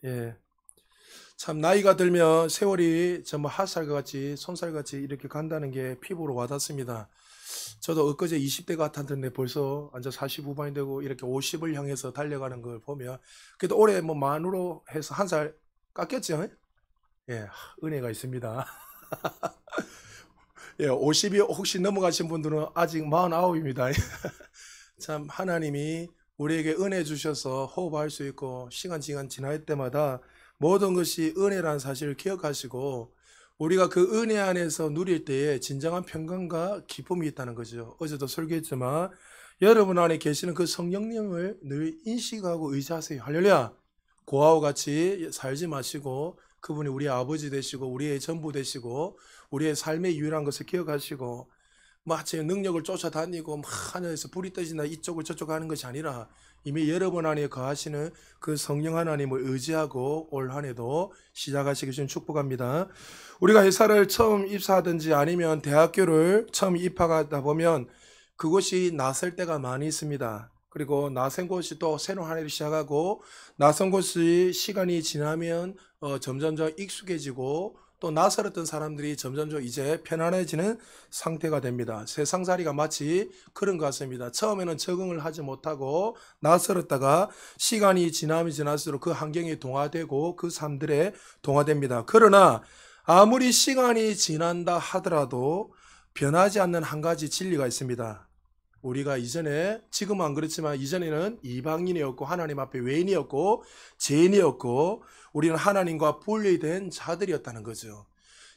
예. 참 나이가 들면 세월이 정말 핫살과 같이 손살같이 이렇게 간다는 게 피부로 와닿습니다. 저도 엊그제 20대 같았는데 벌써 완전 40 후반이 되고 이렇게 50을 향해서 달려가는 걸 보면 그래도 올해 뭐 만으로 해서 한 살 깎였죠? 예, 은혜가 있습니다. 예, 50이 혹시 넘어가신 분들은 아직 49입니다. 참 하나님이 우리에게 은혜 주셔서 호흡할 수 있고 시간 지날 때마다 모든 것이 은혜라는 사실을 기억하시고 우리가 그 은혜 안에서 누릴 때에 진정한 평강과 기쁨이 있다는 거죠. 어제도 설교했지만 여러분 안에 계시는 그 성령님을 늘 인식하고 의지하세요. 할렐루야. 고아와 같이 살지 마시고 그분이 우리의 아버지 되시고 우리의 전부 되시고 우리의 삶의 유일한 것을 기억하시고 마치 능력을 쫓아다니고 막 하늘에서 불이 떠진다 이쪽을 저쪽 하는 것이 아니라 이미 여러분 안에 거하시는 그 성령 하나님을 의지하고 올 한 해도 시작하시기 전 축복합니다. 우리가 회사를 처음 입사하든지 아니면 대학교를 처음 입학하다 보면 그곳이 낯설 때가 많이 있습니다. 그리고 낯선 곳이 또 새로운 한 해를 시작하고 낯선 곳이 시간이 지나면 점점점 익숙해지고 또 낯설었던 사람들이 점점점 이제 편안해지는 상태가 됩니다. 세상살이가 마치 그런 것 같습니다. 처음에는 적응을 하지 못하고 낯설었다가 시간이 지나면 지날수록 그 환경에 동화되고 그 삶들에 동화됩니다. 그러나 아무리 시간이 지난다 하더라도 변하지 않는 한 가지 진리가 있습니다. 우리가 이전에 지금은 안 그렇지만 이전에는 이방인이었고 하나님 앞에 외인이었고 죄인이었고 우리는 하나님과 분리된 자들이었다는 거죠.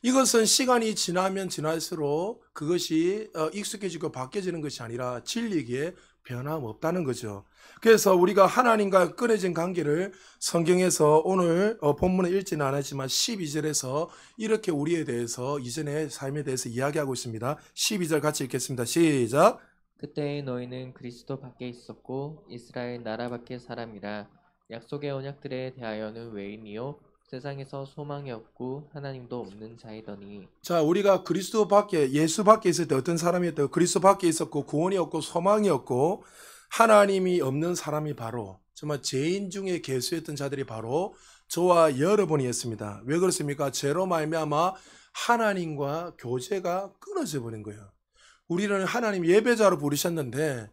이것은 시간이 지나면 지날수록 그것이 익숙해지고 바뀌어지는 것이 아니라 진리기에 변함없다는 거죠. 그래서 우리가 하나님과 끊어진 관계를 성경에서 오늘 본문은 읽지는 않았지만 12절에서 이렇게 우리에 대해서 이전의 삶에 대해서 이야기하고 있습니다. 12절 같이 읽겠습니다. 시작. 그때에 너희는 그리스도 밖에 있었고 이스라엘 나라 밖의 사람이라 약속의 언약들에 대하여는 외인이요 세상에서 소망이 없고 하나님도 없는 자이더니. 자, 우리가 그리스도 밖에 예수 밖에 있을 때 어떤 사람이었다고? 그리스도 밖에 있었고 구원이 없고 소망이 없고 하나님이 없는 사람이 바로 정말 죄인 중에 계수했던 자들이 바로 저와 여러분이었습니다. 왜 그렇습니까? 죄로 말미암아 하나님과 교제가 끊어져 버린 거예요. 우리는 하나님 예배자로 부르셨는데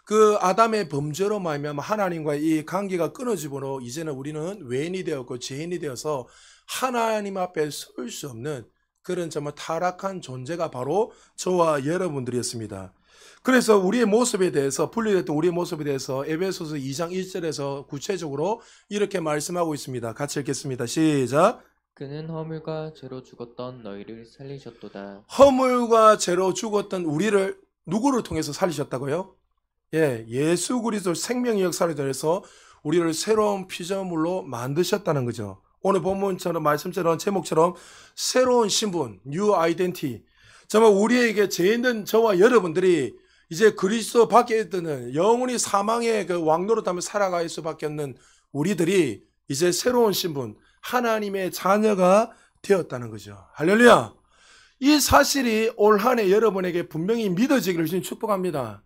그 아담의 범죄로 말미암아 하나님과의 이 관계가 끊어지므로 이제는 우리는 외인이 되었고 죄인이 되어서 하나님 앞에 설 수 없는 그런 정말 타락한 존재가 바로 저와 여러분들이었습니다. 그래서 우리의 모습에 대해서 분리됐던 우리의 모습에 대해서 에베소서 2장 1절에서 구체적으로 이렇게 말씀하고 있습니다. 같이 읽겠습니다. 시작. 그는 허물과 죄로 죽었던 너희를 살리셨도다. 허물과 죄로 죽었던 우리를 누구를 통해서 살리셨다고요? 예, 예수 그리스도 생명의 역사를 통해서 우리를 새로운 피조물로 만드셨다는 거죠. 오늘 본문처럼 말씀처럼 제목처럼 새로운 신분, 뉴 아이덴티. 정말 우리에게 죄 있는 저와 여러분들이 이제 그리스도 밖에 있는 영원히 사망의 그 왕노릇하며 살아갈 수밖에 없는 우리들이 이제 새로운 신분, 하나님의 자녀가 되었다는 거죠. 할렐루야. 이 사실이 올 한 해 여러분에게 분명히 믿어지기를 주님 축복합니다.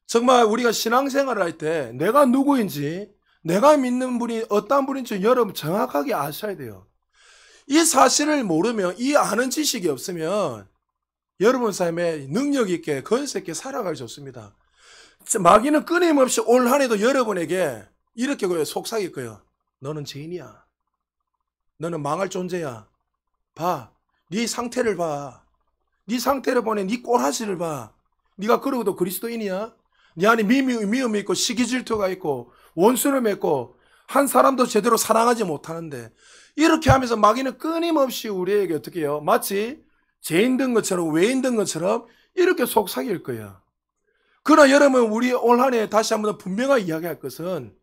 정말 우리가 신앙생활을 할 때 내가 누구인지 내가 믿는 분이 어떤 분인지 여러분 정확하게 아셔야 돼요. 이 사실을 모르면 이 아는 지식이 없으면 여러분 삶에 능력 있게 건설 있게 살아가기 좋습니다. 마귀는 끊임없이 올 한 해도 여러분에게 이렇게 속삭일 거예요. 너는 죄인이야. 너는 망할 존재야. 봐. 네 상태를 봐. 네 상태를 보내. 네 꼬라지를 봐. 네가 그러고도 그리스도인이야? 네 안에 미움이 있고 시기 질투가 있고 원수를 맺고 한 사람도 제대로 사랑하지 못하는데 이렇게 하면서 마귀는 끊임없이 우리에게 어떻게 해요? 마치 죄인 된 것처럼 외인 된 것처럼 이렇게 속삭일 거예요. 그러나 여러분 우리 올 한 해 다시 한번 분명하게 이야기할 것은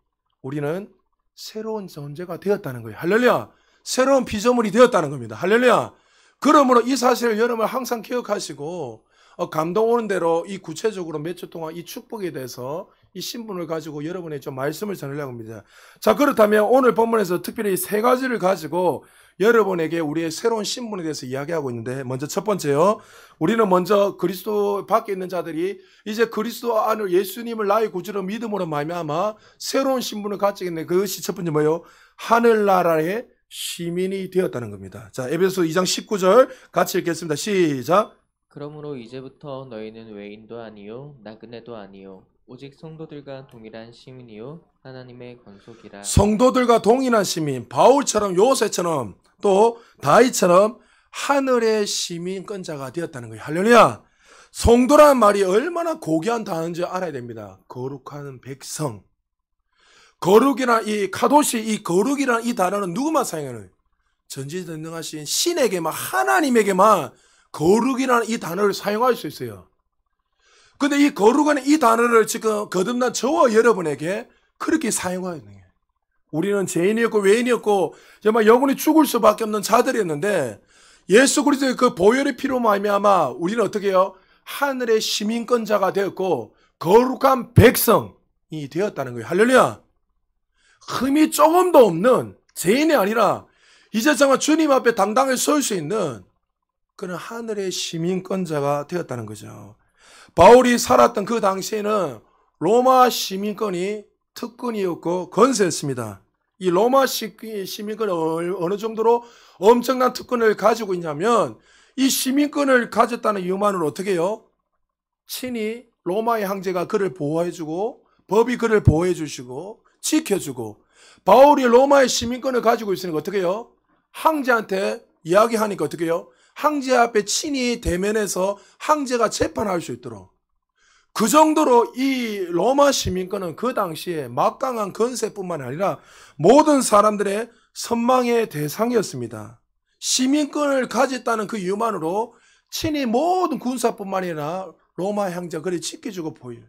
우리는 새로운 존재가 되었다는 거예요. 할렐루야. 새로운 피조물이 되었다는 겁니다. 할렐루야. 그러므로 이 사실을 여러분 항상 기억하시고 감동 오는 대로 이 구체적으로 몇 주 동안 이 축복에 대해서 이 신분을 가지고 여러분의 좀 말씀을 전하려고 합니다. 자, 그렇다면 오늘 본문에서 특별히 세 가지를 가지고 여러분에게 우리의 새로운 신분에 대해서 이야기하고 있는데 먼저 첫 번째요. 우리는 먼저 그리스도 밖에 있는 자들이 이제 그리스도 안을 예수님을 나의 구주로 믿음으로 말미암아 새로운 신분을 가지게 되는 그것이 첫 번째 뭐예요? 하늘나라의 시민이 되었다는 겁니다. 자, 에베소 2장 19절 같이 읽겠습니다. 시작. 그러므로 이제부터 너희는 외인도 아니요 나그네도 아니요 오직 성도들과 동일한 시민이요 하나님의 권속이라. 성도들과 동일한 시민, 바울처럼 요새처럼 또 다윗처럼 하늘의 시민권자가 되었다는 거예요. 할렐루야. 성도라는 말이 얼마나 고귀한 단어인지 알아야 됩니다. 거룩한 백성. 거룩이란 이 카도시, 이 거룩이란 이 단어는 누구만 사용하는? 전지전능하신 신에게만, 하나님에게만 거룩이라는 이 단어를 사용할 수 있어요. 근데 이 거룩한 이 단어를 지금 거듭난 저와 여러분에게 그렇게 사용하는 거예요. 우리는 죄인이었고 외인이었고 정말 영원히 죽을 수밖에 없는 자들이었는데 예수 그리스도의 그 보혈의 피로 말미암아 우리는 어떻게 해요? 하늘의 시민권자가 되었고 거룩한 백성이 되었다는 거예요. 할렐루야. 흠이 조금도 없는 죄인이 아니라 이제 정말 주님 앞에 당당히 설 수 있는 그런 하늘의 시민권자가 되었다는 거죠. 바울이 살았던 그 당시에는 로마 시민권이 특권이었고 건세였습니다. 이 로마 시민권이 어느 정도로 엄청난 특권을 가지고 있냐면 이 시민권을 가졌다는 이유만으로 어떻게 해요? 친히 로마의 황제가 그를 보호해주고 법이 그를 보호해주시고 지켜주고 바울이 로마의 시민권을 가지고 있으니까 어떻게 해요? 황제한테 이야기하니까 어떻게 해요? 황제 앞에 친히 대면해서 황제가 재판할 수 있도록 그 정도로 이 로마 시민권은 그 당시에 막강한 건세뿐만 아니라 모든 사람들의 선망의 대상이었습니다. 시민권을 가졌다는 그 이유만으로 친히 모든 군사뿐만 아니라 로마 황제가 그를 지켜주고 보여요.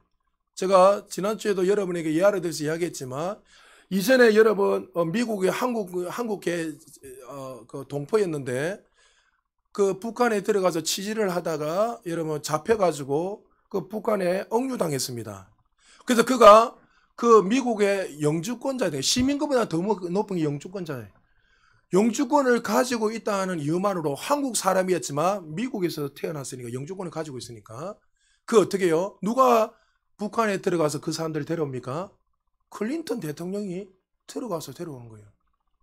제가 지난주에도 여러분에게 예화를 들어서 이야기했지만 이전에 여러분 미국의 한국계 그 동포였는데 그 북한에 들어가서 취재를 하다가 여러분 잡혀가지고 그 북한에 억류당했습니다. 그래서 그가 그 미국의 영주권자예요. 시민권보다 더 높은 게 영주권자예요. 영주권을 가지고 있다는 이유만으로 한국 사람이었지만 미국에서 태어났으니까 영주권을 가지고 있으니까 그 어떻게 해요? 누가 북한에 들어가서 그 사람들을 데려옵니까? 클린턴 대통령이 들어가서 데려오는 거예요.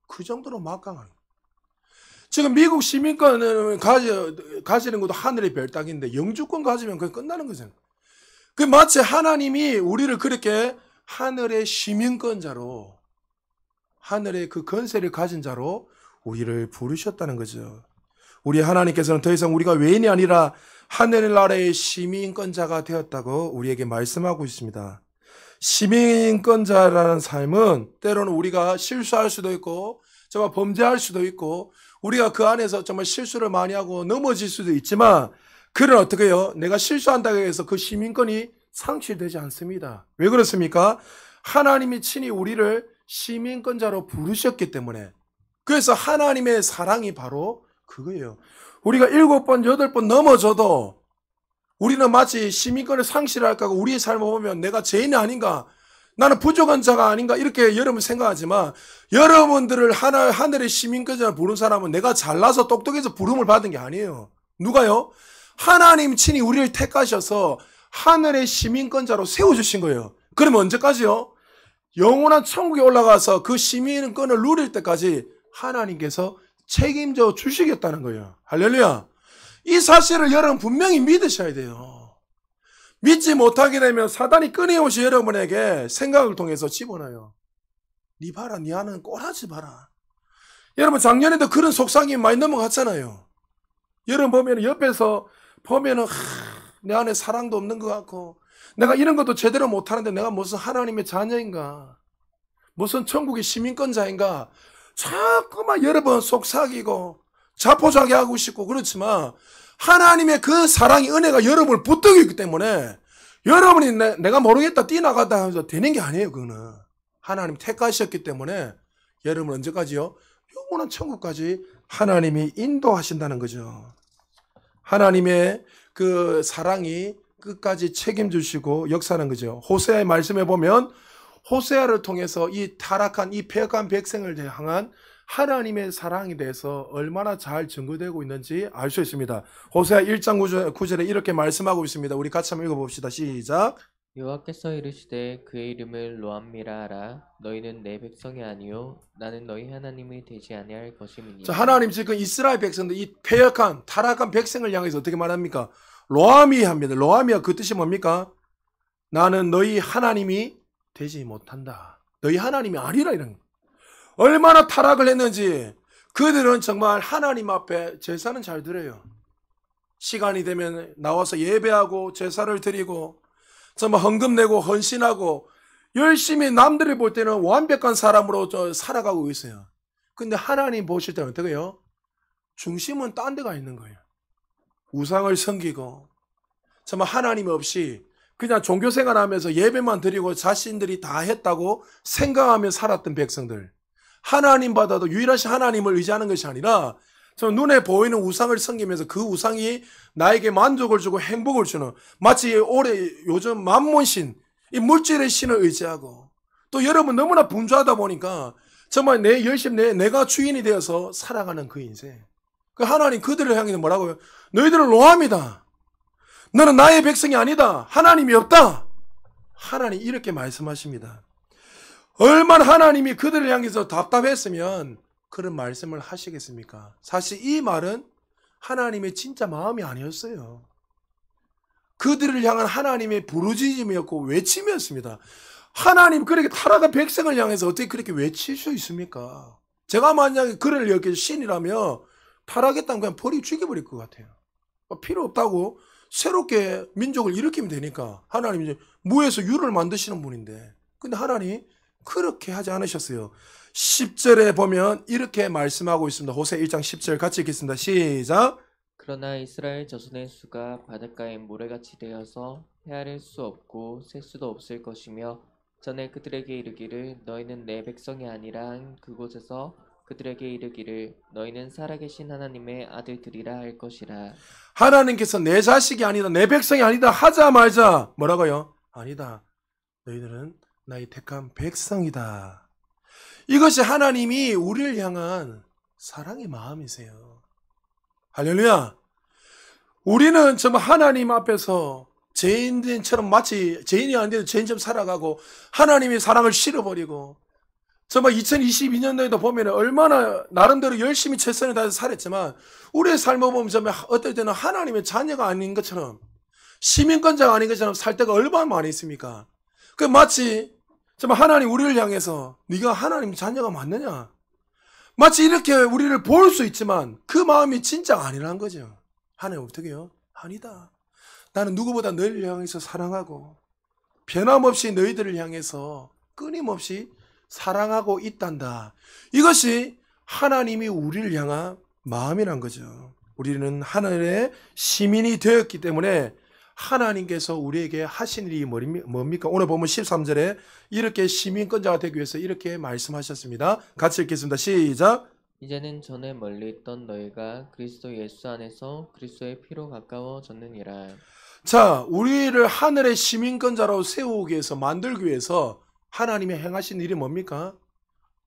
그 정도로 막강한 거예요. 지금 미국 시민권을 가지는 것도 하늘의 별따기인데 영주권 가지면 그게 끝나는 거잖아요. 그 마치 하나님이 우리를 그렇게 하늘의 시민권자로 하늘의 그 권세를 가진 자로 우리를 부르셨다는 거죠. 우리 하나님께서는 더 이상 우리가 외인이 아니라 하늘나라의 시민권자가 되었다고 우리에게 말씀하고 있습니다. 시민권자라는 삶은 때로는 우리가 실수할 수도 있고 정말 범죄할 수도 있고 우리가 그 안에서 정말 실수를 많이 하고 넘어질 수도 있지만 그는 어떻게 해요? 내가 실수한다고 해서 그 시민권이 상실되지 않습니다. 왜 그렇습니까? 하나님이 친히 우리를 시민권자로 부르셨기 때문에 그래서 하나님의 사랑이 바로 그거예요. 우리가 7번, 8번 넘어져도 우리는 마치 시민권을 상실할까 하고 우리의 삶을 보면 내가 죄인이 아닌가 나는 부족한 자가 아닌가 이렇게 여러분 생각하지만 여러분들을 하늘의 시민권자로 부른 사람은 내가 잘나서 똑똑해서 부름을 받은 게 아니에요. 누가요? 하나님 친히 우리를 택하셔서 하늘의 시민권자로 세워주신 거예요. 그러면 언제까지요? 영원한 천국에 올라가서 그 시민권을 누릴 때까지 하나님께서 책임져 주시겠다는 거예요. 할렐루야. 이 사실을 여러분 분명히 믿으셔야 돼요. 믿지 못하게 되면 사단이 끊임없이 여러분에게 생각을 통해서 집어넣어요. 니 봐라, 니 하는 꼬라지 봐라. 여러분 작년에도 그런 속상이 많이 넘어갔잖아요. 여러분 보면 옆에서 보면은 내 안에 사랑도 없는 것 같고 내가 이런 것도 제대로 못하는데 내가 무슨 하나님의 자녀인가 무슨 천국의 시민권자인가 자꾸만 여러분 속삭이고 자포자기 하고 싶고 그렇지만 하나님의 그 사랑이 은혜가 여러분을 붙들고 있기 때문에 여러분이 내가 모르겠다 뛰나가다 해서 되는 게 아니에요. 그거는 하나님 택하셨기 때문에 여러분 언제까지요? 영원한 천국까지 하나님이 인도하신다는 거죠. 하나님의 그 사랑이 끝까지 책임주시고 역사하는 거죠. 호세아의 말씀에 보면 호세아를 통해서 이 타락한 이 패역한 백성을 향한 하나님의 사랑에 대해서 얼마나 잘 증거되고 있는지 알 수 있습니다. 호세아 1장 9절에 이렇게 말씀하고 있습니다. 우리 같이 한번 읽어봅시다. 시작. 여호와께서 이르시되 그의 이름을 로암미라 하라. 너희는 내 백성이 아니요 나는 너희 하나님이 되지 아니할 자, 것임이니라. 하나님 지금 이스라엘 백성들, 이 패역한, 타락한 백성을 향해서 어떻게 말합니까? 로아미 합니다. 로아미가 그 뜻이 뭡니까? 나는 너희 하나님이 되지 못한다. 너희 하나님이 아니라 이런. 얼마나 타락을 했는지 그들은 정말 하나님 앞에 제사는 잘 드려요. 시간이 되면 나와서 예배하고 제사를 드리고 정말 헌금 내고 헌신하고 열심히 남들이 볼 때는 완벽한 사람으로 살아가고 있어요. 근데 하나님 보실 때는 어떻게 해요? 중심은 딴 데가 있는 거예요. 우상을 섬기고 정말 하나님 없이 그냥 종교생활하면서 예배만 드리고 자신들이 다 했다고 생각하며 살았던 백성들. 하나님 받아도 유일하신 하나님을 의지하는 것이 아니라 저 눈에 보이는 우상을 섬기면서 그 우상이 나에게 만족을 주고 행복을 주는, 마치 올해 요즘 만몬신 이 물질의 신을 의지하고, 또 여러분 너무나 분주하다 보니까 정말 내 열심히 내가 주인이 되어서 살아가는 그 인생. 그 하나님 그들을 향해서 뭐라고요? 너희들은 로함이다. 너는 나의 백성이 아니다. 하나님이 없다. 하나님 이렇게 말씀하십니다. 얼마나 하나님이 그들을 향해서 답답했으면 그런 말씀을 하시겠습니까? 사실 이 말은 하나님의 진짜 마음이 아니었어요. 그들을 향한 하나님의 부르짖음이었고 외침이었습니다. 하나님 그렇게 타락한 백성을 향해서 어떻게 그렇게 외칠 수 있습니까? 제가 만약에 그를 여기 신이라면 타락했다면 그냥 버리고 죽여버릴 것 같아요. 필요 없다고 새롭게 민족을 일으키면 되니까. 하나님이 이제 무에서 유를 만드시는 분인데, 근데 하나님 그렇게 하지 않으셨어요. 10절에 보면 이렇게 말씀하고 있습니다. 호세 1장 10절 같이 읽겠습니다. 시작. 그러나 이스라엘 자손의 수가 바닷가의 모래같이 되어서 헤아릴 수 없고 셀 수도 없을 것이며 전에 그들에게 이르기를 너희는 내 백성이 아니라 한 그곳에서 그들에게 이르기를 너희는 살아계신 하나님의 아들들이라 할 것이라. 하나님께서 내 자식이 아니다, 내 백성이 아니다 하자마자 뭐라고요? 아니다, 너희들은 나의 택한 백성이다. 이것이 하나님이 우리를 향한 사랑의 마음이세요. 할렐루야. 우리는 정말 하나님 앞에서 죄인들처럼, 마치 죄인이 아닌데도 죄인처럼 살아가고 하나님의 사랑을 실어버리고, 정말 2022년도에도 보면 얼마나 나름대로 열심히 최선을 다해서 살았지만 우리의 삶을 보면 정말 어떨 때는 하나님의 자녀가 아닌 것처럼, 시민권자가 아닌 것처럼 살 때가 얼마나 많이 있습니까? 그 마치 정말 하나님 우리를 향해서 네가 하나님 자녀가 맞느냐? 마치 이렇게 우리를 볼 수 있지만 그 마음이 진짜 아니란 거죠. 하나님 어떻게 해요? 아니다. 나는 누구보다 너희를 향해서 사랑하고 변함없이 너희들을 향해서 끊임없이 사랑하고 있단다. 이것이 하나님이 우리를 향한 마음이란 거죠. 우리는 하늘의 시민이 되었기 때문에 하나님께서 우리에게 하신 일이 뭡니까? 오늘 보면 13절에 이렇게 시민권자가 되기 위해서 이렇게 말씀하셨습니다. 같이 읽겠습니다. 시작. 이제는 전에 멀리 있던 너희가 그리스도 예수 안에서 그리스도의 피로 가까워졌느니라. 자, 우리를 하늘의 시민권자로 세우기 위해서, 만들기 위해서 하나님이 행하신 일이 뭡니까?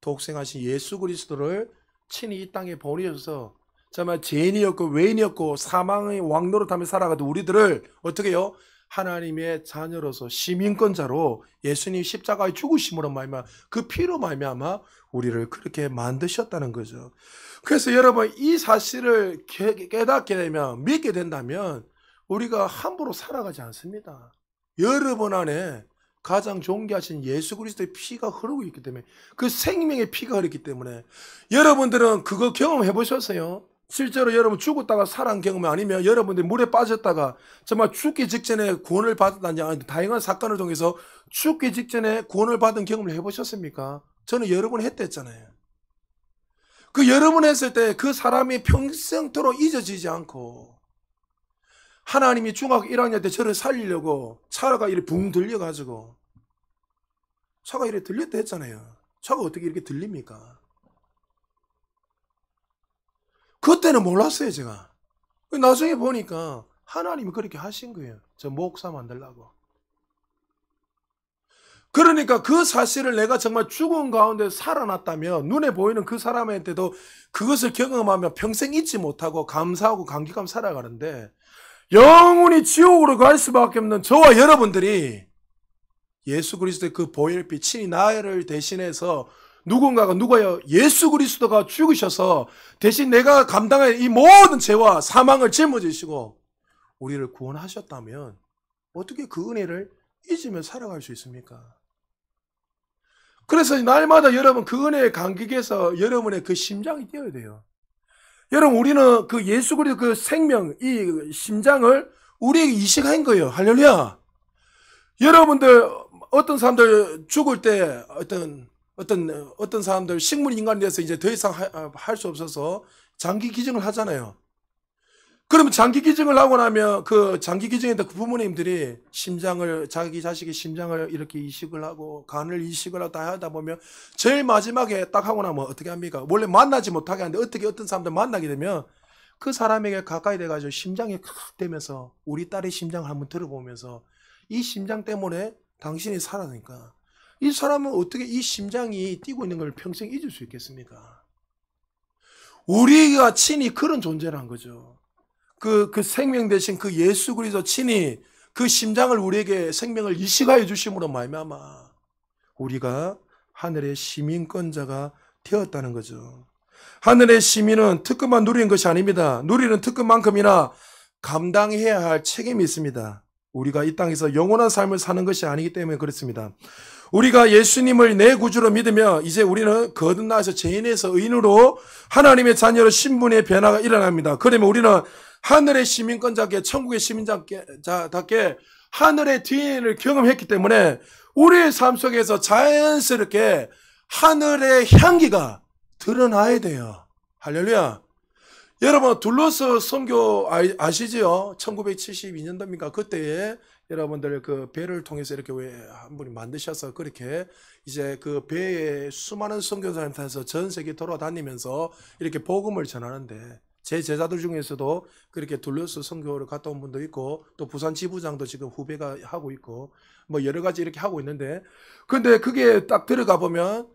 독생하신 예수 그리스도를 친히 이 땅에 보내셔서 정말 죄인이었고 외인이었고 사망의 왕노릇하며 살아가던 우리들을 어떻게 해요? 하나님의 자녀로서 시민권자로 예수님 십자가에 죽으심으로 말미암아 그 피로 말미암아 우리를 그렇게 만드셨다는 거죠. 그래서 여러분 이 사실을 깨닫게 되면, 믿게 된다면 우리가 함부로 살아가지 않습니다. 여러분 안에 가장 존귀하신 예수 그리스도의 피가 흐르고 있기 때문에, 그 생명의 피가 흐르기 때문에, 여러분들은 그거 경험해 보셨어요? 실제로 여러분 죽었다가 살아난 경험, 아니면 여러분들이 물에 빠졌다가 정말 죽기 직전에 구원을 받았다든지 다양한 사건을 통해서 죽기 직전에 구원을 받은 경험을 해보셨습니까? 저는 여러 번 했댔잖아요. 그 여러 번 했을 때 그 사람이 평생토록 잊어지지 않고, 하나님이 중학교 1학년 때 저를 살리려고 차가 이렇게 붕 들려가지고, 차가 이렇게 들렸다 했잖아요. 차가 어떻게 이렇게 들립니까? 그때는 몰랐어요, 제가. 나중에 보니까 하나님이 그렇게 하신 거예요. 저 목사 만들라고. 그러니까 그 사실을 내가 정말 죽은 가운데 살아났다면, 눈에 보이는 그 사람한테도 그것을 경험하며 평생 잊지 못하고 감사하고 감격하며 살아가는데, 영원히 지옥으로 갈 수밖에 없는 저와 여러분들이 예수 그리스도의 그 보혈빛, 친히 나를 대신해서 누가요? 예수 그리스도가 죽으셔서 대신 내가 감당할 이 모든 죄와 사망을 짊어지시고 우리를 구원하셨다면 어떻게 그 은혜를 잊으며 살아갈 수 있습니까? 그래서 날마다 여러분 그 은혜의 감격에서 여러분의 그 심장이 뛰어야 돼요. 여러분 우리는 그 예수 그리스도 그 생명, 이 심장을 우리에게 이식한 거예요. 할렐루야. 여러분들 어떤 사람들 죽을 때 어떤 사람들 식물 인간이 돼서 이제 더 이상 할 수 없어서 장기 기증을 하잖아요. 그러면 장기 기증을 하고 나면 그 장기 기증에다 그 부모님들이 심장을 자기 자식의 심장을 이렇게 이식을 하고 간을 이식을 하고 다 하다 보면 제일 마지막에 딱 하고 나면 어떻게 합니까? 원래 만나지 못하게 하는데 어떻게 어떤 사람들 만나게 되면 그 사람에게 가까이 돼가지고 심장이 칵 되면서 우리 딸의 심장을 한번 들어보면서 이 심장 때문에 당신이 살아니까 이 사람은 어떻게 이 심장이 뛰고 있는 걸 평생 잊을 수 있겠습니까? 우리가 친히 그런 존재란 거죠. 그 생명 대신 그 예수 그리스도 친히 그 심장을 우리에게 생명을 이식하여 주심으로 말미암아 우리가 하늘의 시민권자가 되었다는 거죠. 하늘의 시민은 특권만 누리는 것이 아닙니다. 누리는 특권만큼이나 감당해야 할 책임이 있습니다. 우리가 이 땅에서 영원한 삶을 사는 것이 아니기 때문에 그렇습니다. 우리가 예수님을 내 구주로 믿으며 이제 우리는 거듭나서 죄인에서 의인으로 하나님의 자녀로 신분의 변화가 일어납니다. 그러면 우리는 하늘의 시민권자께 천국의 시민자답게 하늘의 뒤를 경험했기 때문에 우리의 삶 속에서 자연스럽게 하늘의 향기가 드러나야 돼요. 할렐루야. 여러분 둘러서 선교 아시죠? 1972년도입니까? 그때에 여러분들 그 배를 통해서 이렇게 왜 한 분이 만드셔서 그렇게 이제 그 배에 수많은 선교사님께서 전 세계 돌아다니면서 이렇게 복음을 전하는데 제 제자들 중에서도 그렇게 둘러서 선교를 갔다 온 분도 있고 또 부산 지부장도 지금 후배가 하고 있고 뭐 여러 가지 이렇게 하고 있는데 근데 그게 딱 들어가 보면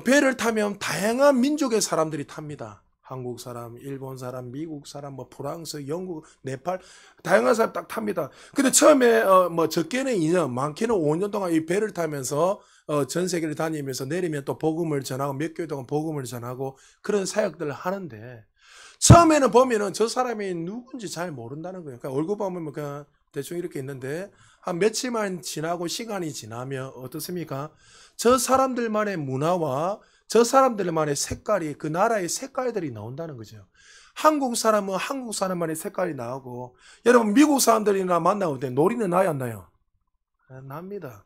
배를 타면 다양한 민족의 사람들이 탑니다. 한국 사람, 일본 사람, 미국 사람, 뭐 프랑스, 영국, 네팔 다양한 사람 딱 탑니다. 근데 처음에 뭐 적게는 2년, 많게는 5년 동안 이 배를 타면서 전 세계를 다니면서 내리면 또 복음을 전하고 몇 개월 동안 복음을 전하고 그런 사역들을 하는데 처음에는 보면은 저 사람이 누군지 잘 모른다는 거예요. 그러니까 얼굴 보면 그냥 대충 이렇게 있는데 한 며칠만 지나고 시간이 지나면 어떻습니까? 저 사람들만의 문화와 저 사람들만의 색깔이 그 나라의 색깔들이 나온다는 거죠. 한국 사람은 한국 사람만의 색깔이 나오고 여러분 미국 사람들이나 만나올 때 놀이는 나요 안 나요? 납니다.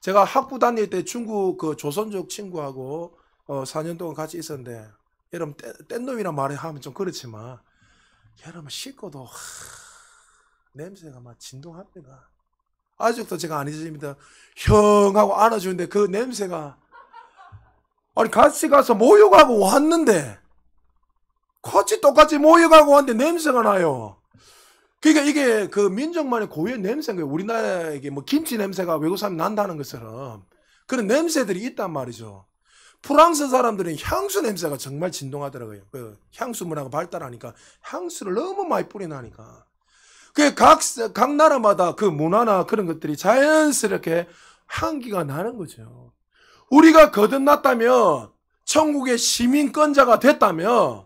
제가 학부 다닐 때 중국 그 조선족 친구하고 4년 동안 같이 있었는데 여러분 뗀놈이란 말을 하면 좀 그렇지만 여러분 씻고도 냄새가 막 진동합니다. 아직도 제가 안 잊어집니다. 형하고 안아주는데 그 냄새가 아니 같이 가서 모욕하고 왔는데 같이 똑같이 모욕하고 왔는데 냄새가 나요. 그러니까 이게 그 민족만의 고유의 냄새인 거예요. 우리나라에 뭐 김치 냄새가 외국 사람이 난다는 것처럼 그런 냄새들이 있단 말이죠. 프랑스 사람들은 향수 냄새가 정말 진동하더라고요. 그 향수 문화가 발달하니까 향수를 너무 많이 뿌리나니까. 각 나라마다 그 문화나 그런 것들이 자연스럽게 향기가 나는 거죠. 우리가 거듭났다면 천국의 시민권자가 됐다면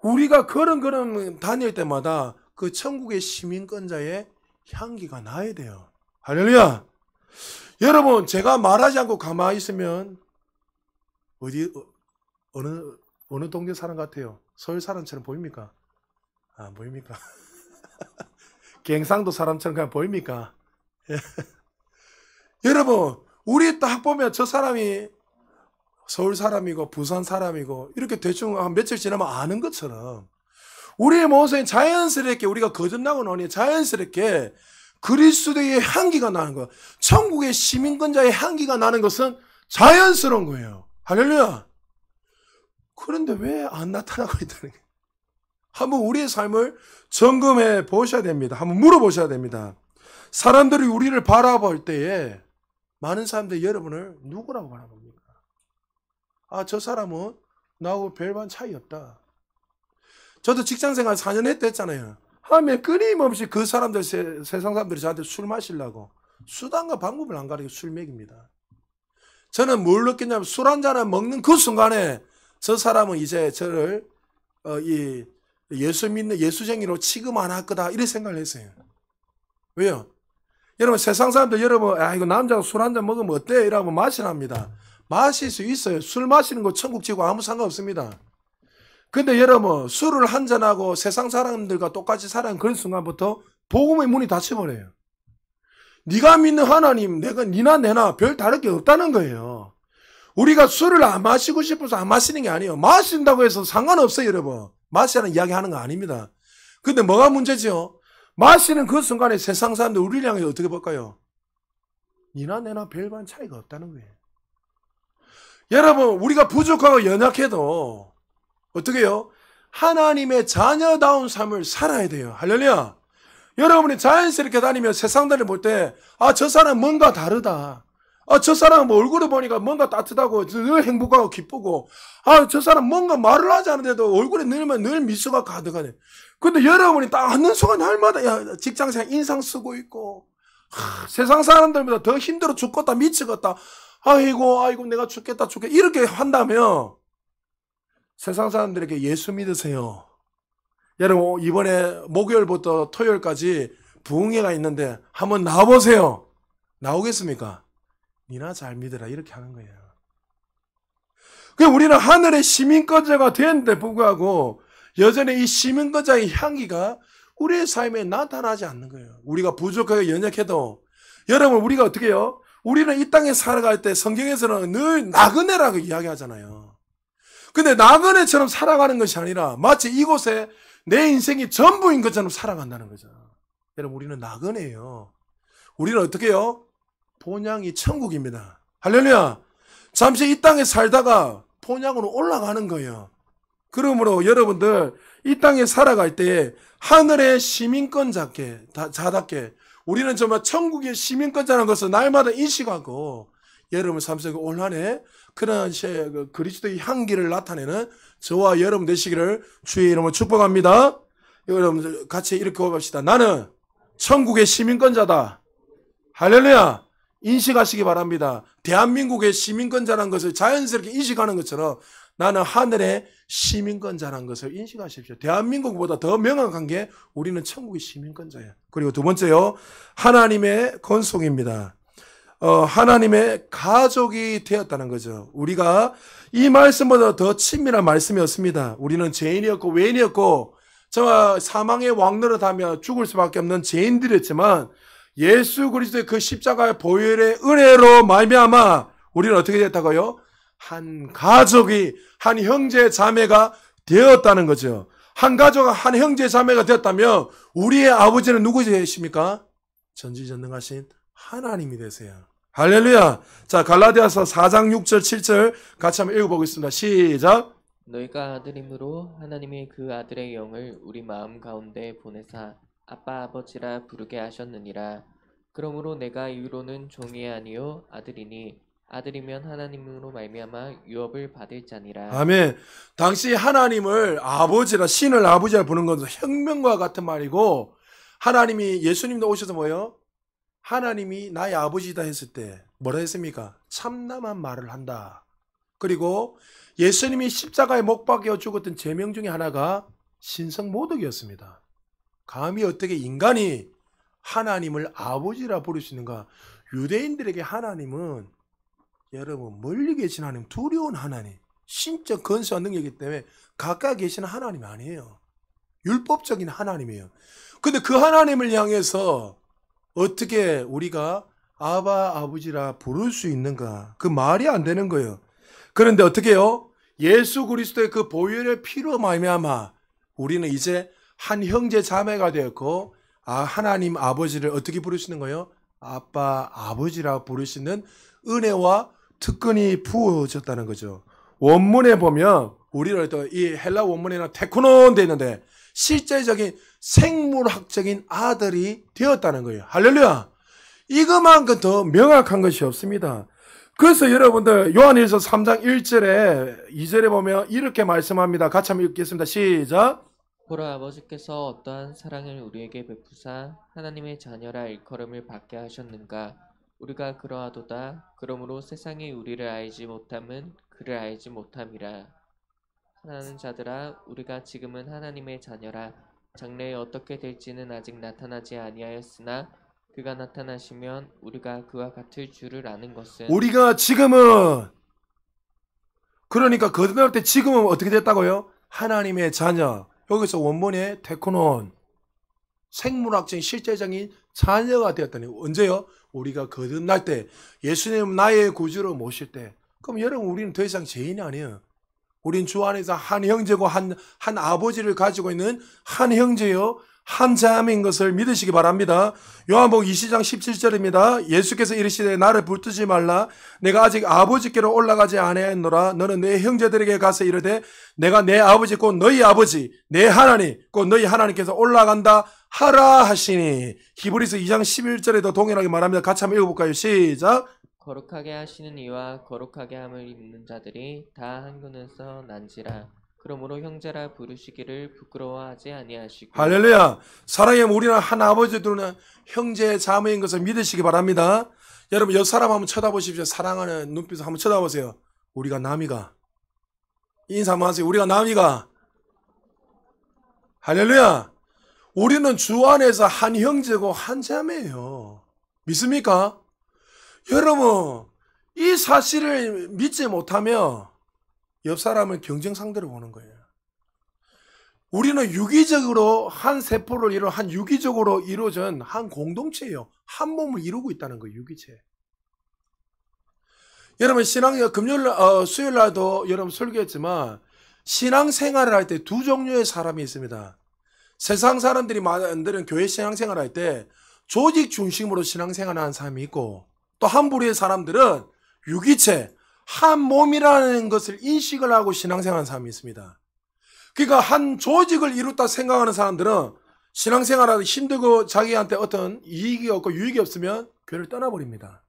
우리가 그런 다닐 때마다 그 천국의 시민권자의 향기가 나야 돼요. 할렐루야. 여러분 제가 말하지 않고 가만히 있으면 어느 동네 사람 같아요? 서울 사람처럼 보입니까? 안 보입니까? 경상도 사람처럼 그냥 보입니까? 여러분 우리 딱 보면 저 사람이 서울 사람이고 부산 사람이고 이렇게 대충 한 며칠 지나면 아는 것처럼 우리의 모습에 자연스럽게 우리가 거듭나고 나니 자연스럽게 그리스도의 향기가 나는 거, 천국의 시민권자의 향기가 나는 것은 자연스러운 거예요. 할렐루야. 그런데 왜 안 나타나고 있다는 게 한번 우리의 삶을 점검해 보셔야 됩니다. 한번 물어보셔야 됩니다. 사람들이 우리를 바라볼 때에 많은 사람들이 여러분을 누구라고 바라봅니까? 아, 저 사람은 나하고 별반 차이 없다. 저도 직장생활 4년 했다 했잖아요. 하면 끊임없이 그 사람들, 세상 사람들이 저한테 술 마시려고 수단과 방법을 안 가리고 술 먹입니다. 저는 뭘 느꼈냐면 술 한 잔을 먹는 그 순간에 저 사람은 이제 저를 이 예수 믿는 예수쟁이로 취급 안 할 거다 이런 생각을 했어요. 왜요? 여러분 세상 사람들 여러분 이거 남자가 술 한 잔 먹으면 어때? 이러고 마시랍니다. 마실 수 있어요. 술 마시는 거 천국 지고 아무 상관없습니다. 근데 여러분 술을 한 잔하고 세상 사람들과 똑같이 살아가는 그런 순간부터 복음의 문이 닫혀버려요. 네가 믿는 하나님 내가 니나 내나 별 다를 게 없다는 거예요. 우리가 술을 안 마시고 싶어서 안 마시는 게 아니에요. 마신다고 해서 상관없어요 여러분. 마시라는 이야기 하는 거 아닙니다. 근데 뭐가 문제죠? 마시는 그 순간에 세상 사람들 우리를 향해 어떻게 볼까요? 니나 내나 별반 차이가 없다는 거예요. 여러분 우리가 부족하고 연약해도 어떻게 해요? 하나님의 자녀다운 삶을 살아야 돼요. 할렐루야. 여러분이 자연스럽게 다니면 세상들을 볼 때 저 사람 뭔가 다르다. 저 사람은 뭐 얼굴을 보니까 뭔가 따뜻하고 늘 행복하고 기쁘고 저 사람 뭔가 말을 하지 않는데도 얼굴에 늘 미소가 가득하네. 근데 여러분이 딱 앉는 순간 날마다 직장생활 인상 쓰고 있고 세상 사람들보다 더 힘들어 죽겠다 미치겠다. 아이고 내가 죽겠다 이렇게 한다면 세상 사람들에게 예수 믿으세요. 여러분 이번에 목요일부터 토요일까지 부흥회가 있는데 한번 나와보세요. 나오겠습니까? 니나 잘 믿으라 이렇게 하는 거예요. 우리는 하늘의 시민권자가 되었는데 불구하고 여전히 이 시민권자의 향기가 우리의 삶에 나타나지 않는 거예요. 우리가 부족하게 연약해도 여러분 우리가 어떻게 해요? 우리는 이 땅에 살아갈 때 성경에서는 늘 나그네라고 이야기하잖아요. 근데 나그네처럼 살아가는 것이 아니라 마치 이곳에 내 인생이 전부인 것처럼 살아간다는 거죠. 여러분 우리는 나그네예요. 우리는 어떻게 해요? 본향이 천국입니다. 할렐루야. 잠시 이 땅에 살다가 본향으로 올라가는 거예요. 그러므로 여러분들 이 땅에 살아갈 때 하늘의 시민권자답게 우리는 정말 천국의 시민권자라는 것을 날마다 인식하고 여러분 삶 속에 올 한해 그런 그리스도의 향기를 나타내는 저와 여러분 되시기를 주의 이름으로 축복합니다. 여러분 같이 이렇게 고백합시다. 나는 천국의 시민권자다. 할렐루야. 인식하시기 바랍니다. 대한민국의 시민권자라는 것을 자연스럽게 인식하는 것처럼 나는 하늘의 시민권자라는 것을 인식하십시오. 대한민국보다 더 명확한 게 우리는 천국의 시민권자예요. 그리고 두 번째요. 하나님의 건속입니다. 하나님의 가족이 되었다는 거죠. 우리가 이 말씀보다 더 친밀한 말씀이었습니다. 우리는 죄인이었고 외인이었고 저와 사망의 왕노릇하며 죽을 수밖에 없는 죄인들이었지만 예수 그리스도의 그 십자가의 보혈의 은혜로 말미암아 우리는 어떻게 됐다고요? 한 가족이 한 형제 자매가 되었다는 거죠. 한 가족이 한 형제 자매가 되었다면 우리의 아버지는 누구 되십니까? 전지전능하신 하나님이 되세요. 할렐루야. 자, 갈라디아서 4장 6절 7절 같이 한번 읽어보겠습니다. 시작. 너희가 아들임으로 하나님이 그 아들의 영을 우리 마음 가운데 보내사 아빠 아버지라 부르게 하셨느니라. 그러므로 내가 이후로는 종이 아니요 아들이니 아들이면 하나님으로 말미암아 유업을 받을 자니라. 아멘. 당시 하나님을 아버지라 신을 아버지라 부르는 것은 혁명과 같은 말이고 하나님이 예수님도 오셔서 뭐예요? 하나님이 나의 아버지다 했을 때 뭐라 했습니까? 참남한 말을 한다. 그리고 예수님이 십자가에 못 박혀 죽었던 제명 중에 하나가 신성모독이었습니다. 감히 어떻게 인간이 하나님을 아버지라 부를 수 있는가? 유대인들에게 하나님은 여러분 멀리 계신 하나님, 두려운 하나님, 신적 건수와 능력이기 때문에 가까이 계시는 하나님이 아니에요. 율법적인 하나님이에요. 근데 그 하나님을 향해서 어떻게 우리가 아바 아버지라 부를 수 있는가? 그 말이 안 되는 거예요. 그런데 어떻게 해요? 예수 그리스도의 그 보혈의 피로 말미암아 우리는 이제 한 형제 자매가 되었고 하나님 아버지를 어떻게 부를 수 있는 거예요? 아빠 아버지라 부를 수 있는 은혜와 특권이 부어졌다는 거죠. 원문에 보면 우리를 또 이 헬라 원문에는 테크논 돼 있는데 실제적인 생물학적인 아들이 되었다는 거예요. 할렐루야. 이것만큼 더 명확한 것이 없습니다. 그래서 여러분들 요한일서 3장 1절에 2절에 보면 이렇게 말씀합니다. 같이 한번 읽겠습니다. 시작. 보라 아버지께서 어떠한 사랑을 우리에게 베푸사 하나님의 자녀라 일컬음을 받게 하셨는가. 우리가 그러하도다. 그러므로 세상이 우리를 알지 못함은 그를 알지 못함이라. 사랑하는 자들아, 우리가 지금은 하나님의 자녀라. 장래에 어떻게 될지는 아직 나타나지 아니하였으나 그가 나타나시면 우리가 그와 같을 줄을 아는 것은 우리가 지금은, 그러니까 거듭날 때 지금은 어떻게 됐다고요? 하나님의 자녀. 여기서 원본의 테크논, 생물학적인 실제적인 자녀가 되었다니. 언제요? 우리가 거듭날 때, 예수님 나의 구주로 모실 때. 그럼 여러분, 우리는 더 이상 죄인이 아니에요. 우린 주 안에서 한 형제고 한 아버지를 가지고 있는 한 형제요, 한 자매인 것을 믿으시기 바랍니다. 요한복음 20장 17절입니다. 예수께서 이르시되 나를 붙들지 말라. 내가 아직 아버지께로 올라가지 아니하였노라. 너는 내 형제들에게 가서 이르되 내가 내 아버지 곧 너희 아버지 내 하나님 곧 너희 하나님께서 올라간다 하라 하시니. 히브리서 2장 11절에도 동일하게 말합니다. 같이 한번 읽어볼까요? 시작. 거룩하게 하시는 이와 거룩하게 함을 입는 자들이 다 한 군에서 난지라. 그러므로 형제라 부르시기를 부끄러워하지 아니하시고. 할렐루야. 사랑의 우리는 한 아버지들은 형제 자매인 것을 믿으시기 바랍니다. 여러분 옆 사람 한번 쳐다보십시오. 사랑하는 눈빛을 한번 쳐다보세요. 우리가 남이가. 인사 한번 하세요. 우리가 남이가. 할렐루야. 우리는 주 안에서 한 형제고 한 자매예요. 믿습니까? 여러분 이 사실을 믿지 못하면 옆 사람을 경쟁 상대로 보는 거예요. 우리는 유기적으로 한 세포를 이룬 한 유기적으로 이루어진 한 공동체예요. 한 몸을 이루고 있다는 거예요. 유기체. 여러분 금요일 수요일 날도 여러분 설교했지만 신앙생활을 할 때 두 종류의 사람이 있습니다. 세상 사람들이 만드는 교회 신앙생활을 할 때 조직 중심으로 신앙생활을 하는 사람이 있고, 또 한 부류의 사람들은 유기체, 한 몸이라는 것을 인식을 하고 신앙생활하는 사람이 있습니다. 그러니까 한 조직을 이뤘다 생각하는 사람들은 신앙생활하기 힘들고 자기한테 어떤 이익이 없고 유익이 없으면 교회를 떠나버립니다.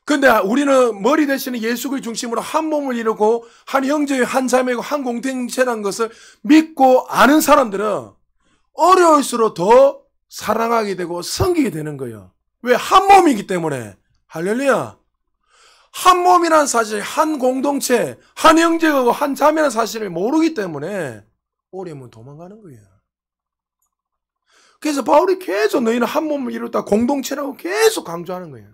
근데 우리는 머리 대신에 예수 그리스도 중심으로 한 몸을 이루고 한 형제의 한 자매고 한 공동체라는 것을 믿고 아는 사람들은 어려울수록 더 사랑하게 되고 섬기게 되는 거예요. 왜? 한 몸이기 때문에. 할렐루야. 한 몸이라는 사실, 한 공동체, 한 형제고 한 자매라는 사실을 모르기 때문에 어려우면 도망가는 거예요. 그래서 바울이 계속 너희는 한 몸을 이루다 공동체라고 계속 강조하는 거예요.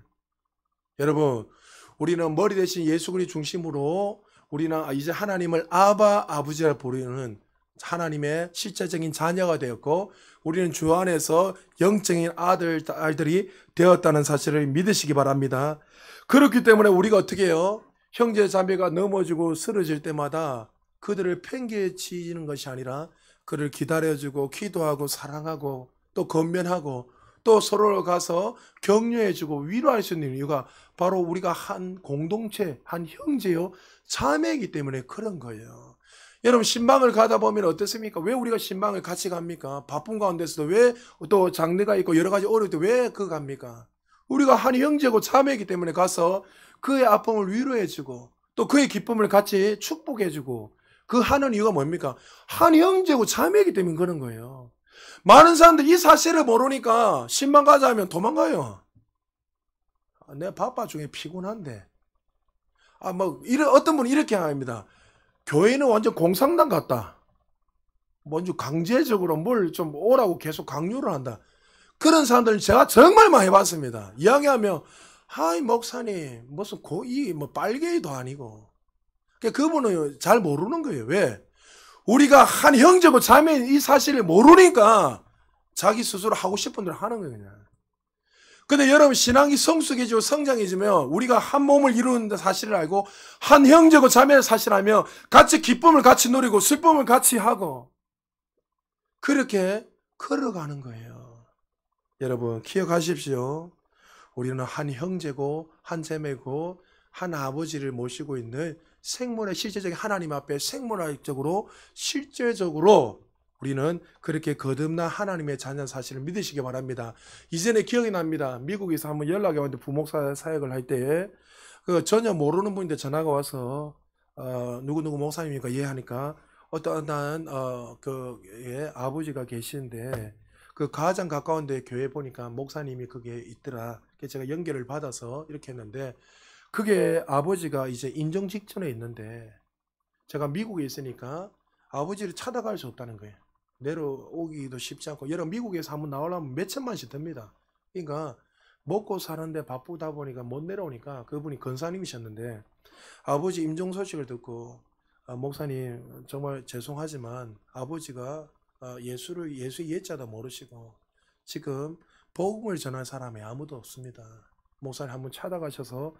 여러분, 우리는 머리 대신 예수 그리스도 중심으로 우리는 이제 하나님을 아버지라 부르는 하나님의 실제적인 자녀가 되었고, 우리는 주 안에서 영적인 딸들이 되었다는 사실을 믿으시기 바랍니다. 그렇기 때문에 우리가 어떻게 해요? 형제 자매가 넘어지고 쓰러질 때마다 그들을 팽개치는 것이 아니라 그를 기다려주고 기도하고 사랑하고 또 건면하고 또 서로를 가서 격려해주고 위로할 수 있는 이유가 바로 우리가 한 공동체, 한 형제요, 자매이기 때문에 그런 거예요. 여러분 신방을 가다 보면 어떻습니까? 왜 우리가 신방을 같이 갑니까? 바쁜 가운데서도 왜 또 장례가 있고 여러 가지 어려울 때 왜 갑니까? 우리가 한 형제고 자매이기 때문에 가서 그의 아픔을 위로해주고 또 그의 기쁨을 같이 축복해주고, 그 하는 이유가 뭡니까? 한 형제고 자매이기 때문에 그런 거예요. 많은 사람들이 이 사실을 모르니까 신방 가자 하면 도망가요. 내가 바빠 중에 피곤한데. 어떤 분은 이렇게 합니다. 교회는 완전 공산당 같다. 먼저 강제적으로 뭘 좀 오라고 계속 강요를 한다. 그런 사람들은 제가 정말 많이 봤습니다. 이야기하면, 하이, 목사님, 무슨 빨개이도 아니고. 그분은 잘 모르는 거예요. 왜? 우리가 한 형제고 자매인 이 사실을 모르니까 자기 스스로 하고 싶은 대로 하는 거예요. 그냥. 근데 여러분 신앙이 성숙해지고 성장해지면 우리가 한 몸을 이루는 사실을 알고 한 형제고 자매의 사실을 알면 같이 기쁨을 같이 누리고 슬픔을 같이 하고 그렇게 걸어가는 거예요. 여러분 기억하십시오. 우리는 한 형제고 한 자매고 한 아버지를 모시고 있는 생물의 실제적인 하나님 앞에 생물학적으로 실제적으로 우리는 그렇게 거듭난 하나님의 자녀 사실을 믿으시기 바랍니다. 이전에 기억이 납니다. 미국에서 한번 연락이 왔는데 부목사 사역을 할 때 전혀 모르는 분인데 전화가 와서 누구누구 목사님이니까 예 하니까 어떠한 아버지가 계시는데 그 가장 가까운 데 교회 보니까 목사님이 그게 있더라. 그래서 제가 연결을 받아서 이렇게 했는데 그게 아버지가 이제 임종 직전에 있는데 제가 미국에 있으니까 아버지를 찾아갈 수 없다는 거예요. 내려오기도 쉽지 않고 여러분 미국에서 한번 나오려면 몇 천만씩 듭니다. 그러니까 먹고 사는데 바쁘다 보니까 못 내려오니까 그분이 권사님이셨는데 아버지 임종 소식을 듣고 목사님 정말 죄송하지만 아버지가 예수의 예자도 모르시고 지금 복음을 전할 사람이 아무도 없습니다. 목사님 한번 찾아가셔서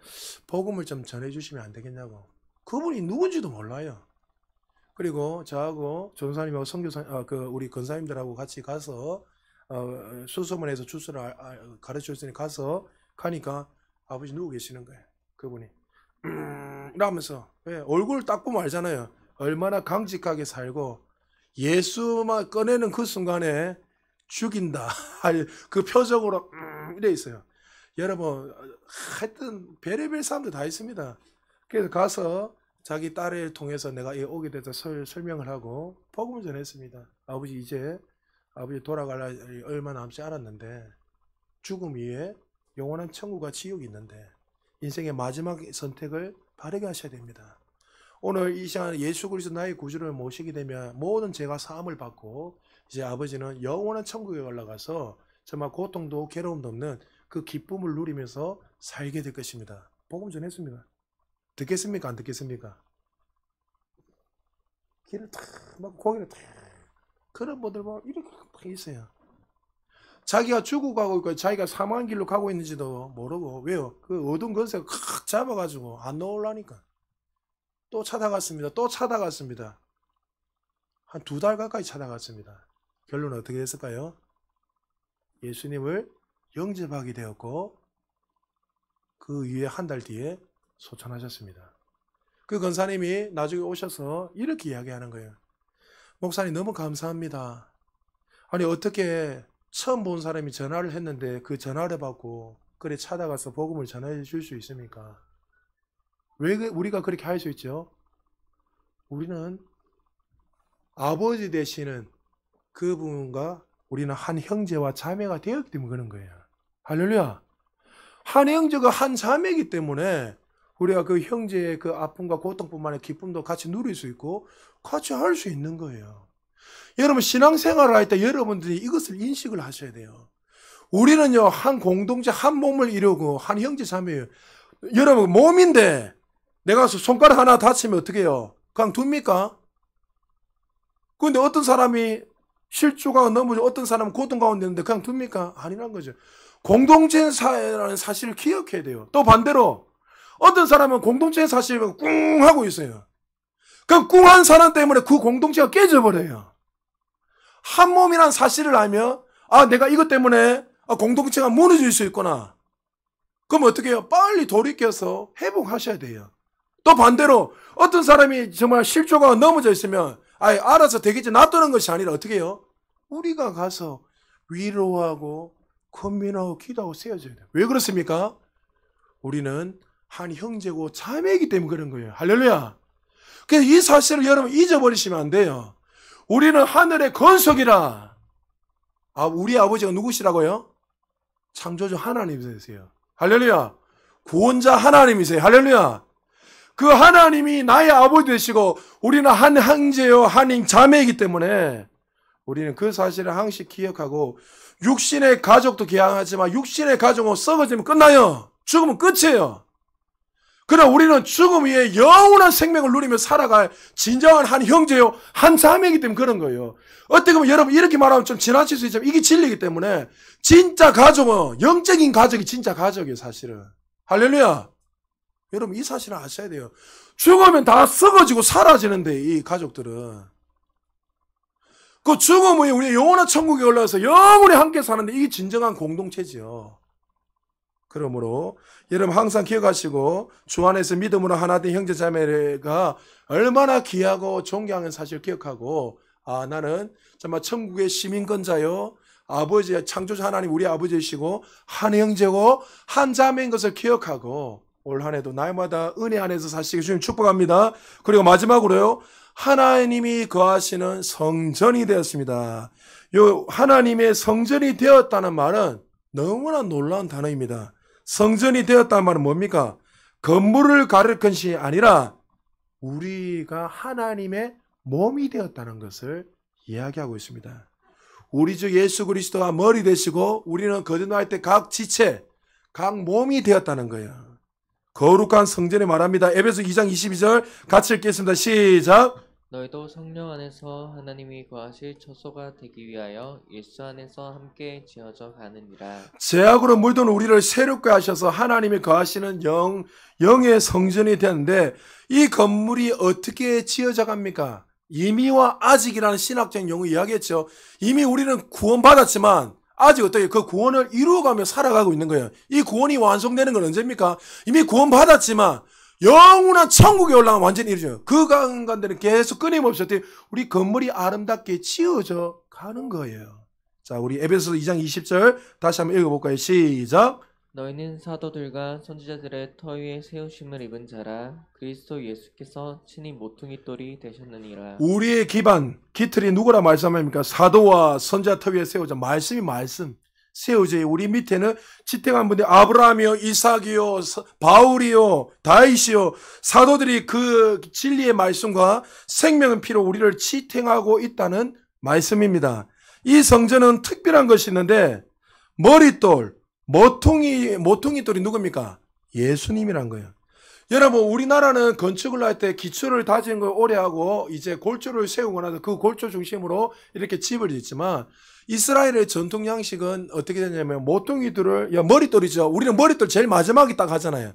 복음을 좀 전해주시면 안 되겠냐고. 그분이 누군지도 몰라요. 그리고 저하고 전사님하고 선교사 우리 권사님들하고 같이 가서 수소문에서 주소를 가르쳐 주시니 가서 가니까 아버지 누워 계시는 거예요. 그분이 라면서 얼굴 딱 보면 알잖아요. 얼마나 강직하게 살고 예수만 꺼내는 그 순간에 죽인다 할 그 표정으로 이래 있어요. 여러분 하여튼 별의별 사람들 다 있습니다. 그래서 가서 자기 딸을 통해서 내가 오게 돼서 설명을 하고 복음을 전했습니다. 아버지 이제 아버지 돌아갈 날이 얼마 남지 않았는데 죽음 위에 영원한 천국과 지옥이 있는데 인생의 마지막 선택을 바르게 하셔야 됩니다. 오늘 이 시간 예수 그리스도 나의 구주를 모시게 되면 모든 죄가 사함을 받고 이제 아버지는 영원한 천국에 올라가서 정말 고통도 괴로움도 없는 그 기쁨을 누리면서 살게 될 것입니다. 복음 전했습니다. 듣겠습니까? 안 듣겠습니까? 길을 탁 막 고개를 탁 그런 분들 보면 이렇게 탁 있어요. 자기가 죽어가고 있고 자기가 사망한 길로 가고 있는지도 모르고 왜요? 그 어두운 것에 칵 잡아가지고 안 나오려니까 또 찾아갔습니다. 또 찾아갔습니다. 한 2달 가까이 찾아갔습니다. 결론은 어떻게 됐을까요? 예수님을 영접하게 되었고 그 이후에 한 달 뒤에 소천하셨습니다. 그 권사님이 나중에 오셔서 이렇게 이야기하는 거예요. 목사님 너무 감사합니다. 아니 어떻게 처음 본 사람이 전화를 했는데 그 전화를 받고 그래 찾아가서 복음을 전해 줄 수 있습니까? 왜 우리가 그렇게 할 수 있죠? 우리는 아버지 되시는 그분과 우리는 한 형제와 자매가 되었기 때문에 그런 거예요. 할렐루야. 한 형제가 한 자매이기 때문에 우리가 그 형제의 그 아픔과 고통뿐만 아니라 기쁨도 같이 누릴 수 있고 같이 할 수 있는 거예요. 여러분 신앙생활을 할 때 여러분들이 이것을 인식을 하셔야 돼요. 우리는요 한 공동체 한 몸을 이루고 한 형제 자매예요. 여러분 몸인데 내가 손가락 하나 다치면 어떻게 해요? 그냥 둡니까? 그런데 어떤 사람이 실주가 넘어져 어떤 사람은 고통 가운데 있는데 그냥 둡니까? 아니란 거죠. 공동체라는 사실을 기억해야 돼요. 또 반대로 어떤 사람은 공동체 사실을 꿍 하고 있어요. 그 꿍한 사람 때문에 그 공동체가 깨져버려요. 한 몸이란 사실을 알면 내가 이것 때문에 공동체가 무너질 수 있구나. 그럼 어떻게 해요? 빨리 돌이켜서 회복하셔야 돼요. 또 반대로 어떤 사람이 정말 실조가 넘어져 있으면 알아서 되겠지 놔두는 것이 아니라 어떻게 해요? 우리가 가서 위로하고 권면하고 기도하고 세워줘야 돼요. 왜 그렇습니까? 우리는 한 형제고 자매이기 때문에 그런 거예요. 할렐루야. 그래서 이 사실을 여러분 잊어버리시면 안 돼요. 우리는 하늘의 건석이라. 우리 아버지가 누구시라고요? 창조주 하나님이세요. 할렐루야. 구원자 하나님이세요. 할렐루야. 그 하나님이 나의 아버지 되시고 우리는 한 형제요 한 자매이기 때문에 우리는 그 사실을 항상 기억하고 육신의 가족도 기억하지만 육신의 가족은 썩어지면 끝나요. 죽으면 끝이에요. 그러나 우리는 죽음 위에 영원한 생명을 누리며 살아갈 진정한 한 형제요 한 자매이기 때문에 그런 거예요. 어떻게 보면 여러분 이렇게 말하면 좀 지나칠 수 있지만 이게 진리이기 때문에 진짜 가족은 영적인 가족이 진짜 가족이에요. 사실은. 할렐루야. 여러분 이 사실을 아셔야 돼요. 죽으면 다 썩어지고 사라지는데 이 가족들은 그 죽음 후에 우리 영원한 천국에 올라가서 영원히 함께 사는데 이게 진정한 공동체지요. 그러므로 여러분 항상 기억하시고 주 안에서 믿음으로 하나 된 형제자매가 얼마나 귀하고 존경하는 사실을 기억하고 나는 정말 천국의 시민권자요 아버지의 창조자 하나님 우리 아버지이시고 한 형제고 한 자매인 것을 기억하고 올 한 해도 날마다 은혜 안에서 사시기 주님 축복합니다. 그리고 마지막으로요 하나님이 거하시는 성전이 되었습니다. 요 하나님의 성전이 되었다는 말은 너무나 놀라운 단어입니다. 성전이 되었다는 말은 뭡니까? 건물을 가릴 것이 아니라 우리가 하나님의 몸이 되었다는 것을 이야기하고 있습니다. 우리 주 예수 그리스도가 머리 되시고 우리는 거듭날 때 각 지체, 각 몸이 되었다는 거예요. 거룩한 성전에 말합니다. 에베소 2장 22절 같이 읽겠습니다. 시작. 너희도 성령 안에서 하나님이 거하실 처소가 되기 위하여 예수 안에서 함께 지어져 가느니라. 죄악으로 물든 우리를 새롭게 하셔서 하나님이 거하시는 영의 성전이 되는데 이 건물이 어떻게 지어져 갑니까? 이미와 아직이라는 신학적 용어 이야기했죠. 이미 우리는 구원받았지만 아직 어떻게 그 구원을 이루어가며 살아가고 있는 거예요. 이 구원이 완성되는 건 언제입니까? 이미 구원받았지만 영원한 천국에 올라가면 완전히 이루어져요. 그 간간들은 계속 끊임없이 어떻게 우리 건물이 아름답게 지어져 가는 거예요. 자, 우리 에베소서 2장 20절 다시 한번 읽어볼까요? 시작. 너희는 사도들과 선지자들의 터 위에 세우심을 입은 자라 그리스도 예수께서 친히 모퉁이 돌이 되셨느니라. 우리의 기반, 기틀이 누구라 말씀합니까? 사도와 선지자 터 위에 세우자. 말씀이 말씀. 세우제 우리 밑에는 지탱한 분들 아브라함이요, 이삭이요, 바울이요, 다윗이요, 사도들이 그 진리의 말씀과 생명의 피로 우리를 지탱하고 있다는 말씀입니다. 이 성전은 특별한 것이 있는데 머릿돌, 모퉁이 돌이 누굽니까? 예수님이란 거예요. 여러분, 우리나라는 건축을 할 때 기초를 다지는 걸 오래 하고 이제 골조를 세우고 나서 그 골조 중심으로 이렇게 집을 짓지만 이스라엘의 전통 양식은 어떻게 되냐면 모퉁이들을, 머릿돌이죠. 우리는 머릿돌 제일 마지막에 딱 하잖아요.